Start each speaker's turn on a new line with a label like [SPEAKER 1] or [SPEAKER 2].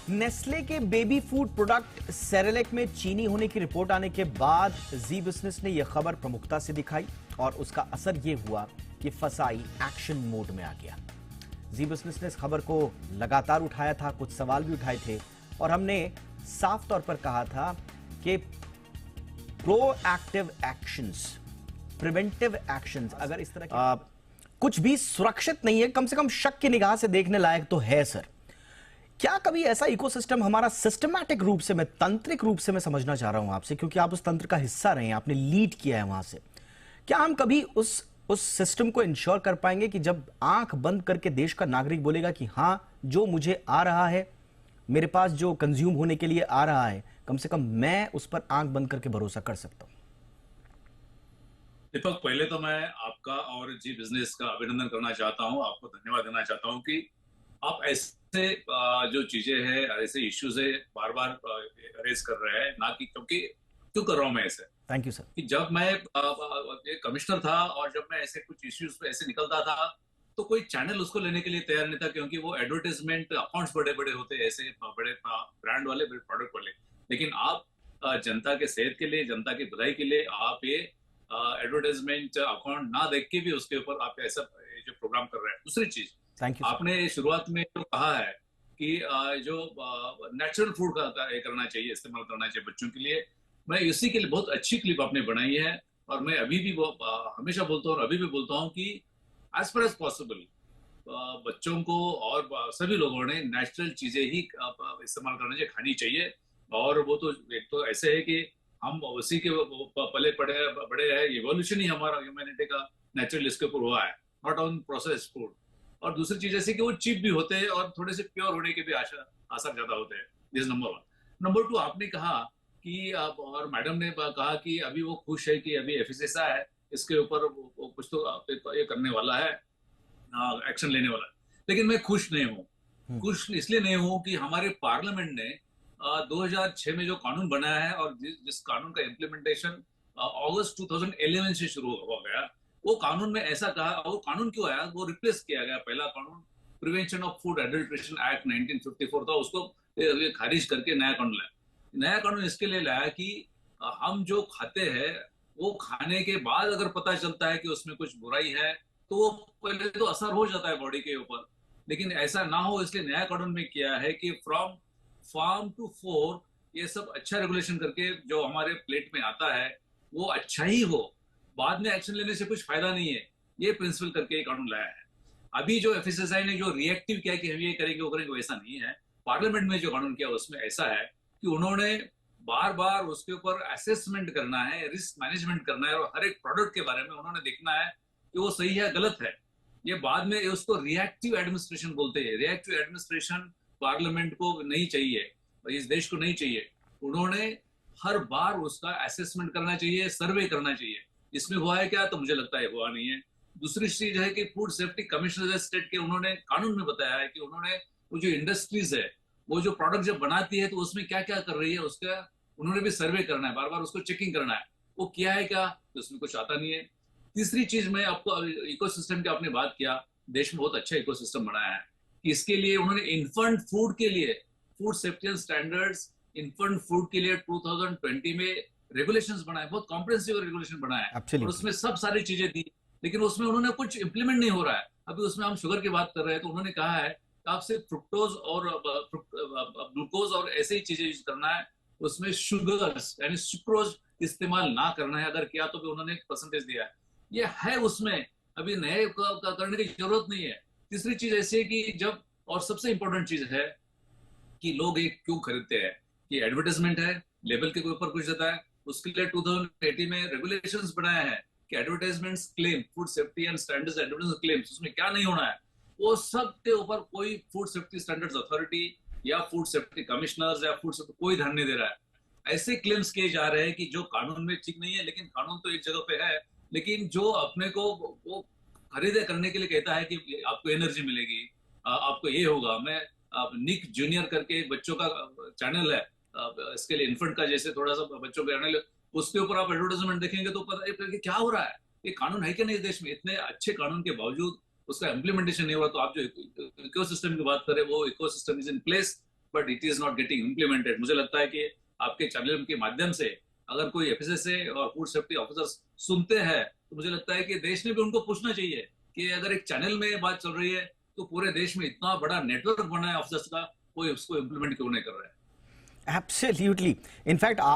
[SPEAKER 1] Nestle के baby food product Cerelac में चीनी होने की रिपोर्ट आने के बाद जी बिजनेस ने यह खबर प्रमुखता से दिखाई और उसका असर यह हुआ कि फसाई एक्शन मोड में आ गया। जी बिजनेस ने इस खबर को लगातार उठाया था, कुछ सवाल भी उठाए थे और हमने साफ तौर पर कहा था कि प्रोएक्टिव एक्शंस, प्रिवेंटिव एक्शंस अगर इस तरह के कुछ भी सुरक्षित नहीं है, कम से कम शक की निगाह से देखने लायक तो है सर। क्या कभी ऐसा इकोसिस्टम हमारा सिस्टमैटिक रूप से, मैं तांत्रिक रूप से मैं समझना चाह रहा हूं आपसे, क्योंकि आप उस तंत्र का हिस्सा रहे हैं, आपने लीड किया है वहां से, क्या हम कभी उस सिस्टम को इंश्योर कर पाएंगे कि जब आंख बंद करके देश का नागरिक बोलेगा कि हां जो मुझे आ रहा है, मेरे पास जो कंज्यूम होने के लिए आ रहा है, कम से कम मैं उस पर आंख बंद करके भरोसा कर सकता हूं?
[SPEAKER 2] दीपक, पहले तो मैं आपका और जी बिजनेस का अभिनंदन करना चाहता हूं, आपको धन्यवाद देना चाहता हूं कि आप ऐसे जो चीजें हैं, ऐसे इश्यूज है बार बार रेज कर रहे हैं, ना कि क्योंकि क्यों कर रहा हूं मैं ऐसे।
[SPEAKER 1] Thank you sir.
[SPEAKER 2] कि जब मैं एक कमिश्नर था और जब मैं ऐसे कुछ इश्यूज पे ऐसे निकलता था तो कोई चैनल उसको लेने के लिए तैयार नहीं था, क्योंकि वो एडवर्टाइजमेंट अकाउंट्स बड़े बड़े होते हैं, ऐसे बड़े ब्रांड वाले, बड़े प्रोडक्ट वाले। लेकिन आप जनता के सेहत के लिए, जनता की भलाई के लिए आप ये एडवर्टाइजमेंट अकाउंट ना देख के भी उसके ऊपर आप ऐसा जो प्रोग्राम कर रहे हैं। दूसरी चीज,
[SPEAKER 1] थैंक यू सर।
[SPEAKER 2] आपने शुरुआत में जो कहा है कि जो नेचुरल फूड का ये करना चाहिए, इस्तेमाल करना चाहिए बच्चों के लिए, मैं इसी के लिए बहुत अच्छी क्लिप आपने बनाई है। और मैं अभी भी हमेशा बोलता हूँ और अभी भी बोलता हूँ कि एज फार एज पॉसिबल बच्चों को और सभी लोगों ने नेचुरल चीजें ही इस्तेमाल करना चाहिए, खानी चाहिए। और वो तो एक तो ऐसे है कि हम उसी के पले पड़े बड़े हैं, इवोल्यूशन ही हमारा ह्यूमैनिटी का नेचुरल इसके ऊपर हुआ है, नॉट ऑन प्रोसेस फूड। और दूसरी चीज ऐसी कि वो चीप भी होते हैं और थोड़े से प्योर होने के भी आसार ज्यादा होते हैं। This number one. Number two, आपने कहा कि और मैडम ने कहा कि अभी वो खुश है कि अभी एफएसएसआई है, इसके ऊपर वो कुछ तो ये करने वाला है, एक्शन लेने वाला है। लेकिन मैं खुश नहीं हूँ। खुश इसलिए नहीं हूँ कि हमारे पार्लियामेंट ने 2006 में जो कानून बनाया है और जिस कानून का इम्प्लीमेंटेशन अगस्त 2011 से शुरू हो गया, वो कानून में ऐसा कहा, वो कानून क्यों आया, वो रिप्लेस किया गया। पहला कानून prevention of food adulteration act 1954 था, उसको खारिज करके नया कानून लाया। नया कानून इसके लिए लाया कि हम जो खाते हैं वो खाने के बाद अगर पता चलता है कि उसमें कुछ बुराई है तो वो पहले तो असर हो जाता है बॉडी के ऊपर, लेकिन ऐसा ना हो इसलिए नया कानून में किया है कि फ्रॉम फार्म टू फोर्क ये सब अच्छा रेगुलेशन करके जो हमारे प्लेट में आता है वो अच्छा ही हो, बाद में एक्शन लेने से कुछ फायदा नहीं है, ये प्रिंसिपल करके ये कानून लाया है। अभी जो एफएसएसआई ने जो रिएक्टिव किया कि हम ये करेंगे वो करेंगे, वैसा नहीं है। पार्लियामेंट में जो कानून किया उसमें ऐसा है कि उन्होंने बार बार उसके ऊपर असेसमेंट करना है, रिस्क मैनेजमेंट करना है और हर एक प्रोडक्ट के बारे में उन्होंने देखना है कि वो सही है गलत है। ये बाद में उसको रिएक्टिव एडमिनिस्ट्रेशन बोलते हैं। रिएक्टिव एडमिनिस्ट्रेशन पार्लियामेंट को नहीं चाहिए, इस देश को नहीं चाहिए। उन्होंने हर बार उसका असेसमेंट करना चाहिए, सर्वे करना चाहिए। इसमें हुआ है क्या, तो मुझे लगता है हुआ नहीं है। दूसरी चीज है कि फूड सेफ्टी कमिश्नर स्टेट के उन्होंने कानून में बताया है कि उन्होंने वो जो इंडस्ट्रीज है वो जो प्रोडक्ट जब बनाती है तो उसमें क्या क्या कर रही है उसका उन्होंने भी सर्वे करना है, बार बार उसको चेकिंग करना है। वो किया है क्या, तो उसमें कुछ आता नहीं है। तीसरी चीज, मैं आपको इकोसिस्टम की आपने बात किया, देश में बहुत अच्छा इकोसिस्टम बनाया है कि इसके लिए उन्होंने इन्फेंट फूड के लिए food safety and standards, infant food के लिए 2020 में रेगुलेशंस बनाए, बहुत कॉम्प्रिहेंसिव रेगुलेशन बनाया है और
[SPEAKER 1] एब्सोल्युटली।
[SPEAKER 2] उसमें सब सारी चीजें दी। लेकिन उसमें उन्होंने कुछ इंप्लीमेंट नहीं हो रहा है। अभी उसमें हम शुगर की बात कर रहे हैं तो उन्होंने कहा है आप सिर्फ फ्रुक्टोज और ग्लूकोज और ऐसे ही चीजें यूज करना है, उसमें शुगर्स यानी सुक्रोज इस्तेमाल ना करना है। अगर किया तो भी उन्होंने एक परसेंटेज दिया है, ये है उसमें, अभी नए करने की जरूरत नहीं है। तीसरी चीज ऐसी है कि जब, और सबसे इंपॉर्टेंट चीज है कि लोग एक क्यों खरीदते हैं, कि एडवर्टाइजमेंट है, लेबल के ऊपर कुछ देता है, उसके लिए 2018 में रेगुलेशंस बनाया है कि advertisements claim, food safety and standards advertisement claims, उसमें क्या नहीं होना है, वो सब के ऊपर कोई फूड सेफ्टी स्टैंडर्ड्स अथॉरिटी या फूड सेफ्टी कमिश्नर्स या फूड सेफ्टी कोई ध्यान नहीं दे रहा है। ऐसे क्लेम्स किए जा रहे हैं कि जो कानून में ठीक नहीं है, लेकिन कानून तो एक जगह पे है, लेकिन जो अपने को वो खरीदे करने के लिए कहता है कि आपको एनर्जी मिलेगी, आपको ये होगा। मैं निक जूनियर करके बच्चों का चैनल है, इसके लिए इन्फेंट का, जैसे थोड़ा सा बच्चों का चैनल, उसके ऊपर आप एडवर्टाइजमेंट देखेंगे तो पता है कि क्या हो रहा है। ये कानून है कि नहीं देश में, इतने अच्छे कानून के बावजूद उसका इम्प्लीमेंटेशन नहीं हुआ। तो आप जो इकोसिस्टम की बात करें, वो ecosystem is in place, but it is not getting implemented. मुझे लगता है कि आपके चैनल के माध्यम से अगर कोई एफएसएसए और फूड सेफ्टी ऑफिसर्स सुनते हैं तो मुझे लगता है कि देश ने भी उनको पूछना चाहिए कि अगर एक चैनल में बात चल रही है तो पूरे देश में इतना बड़ा नेटवर्क बना है ऑफिसर्स का, कोई उसको इम्प्लीमेंट क्यों नहीं कर रहा है।
[SPEAKER 1] एब्सोल्युटली। इनफैक्ट आप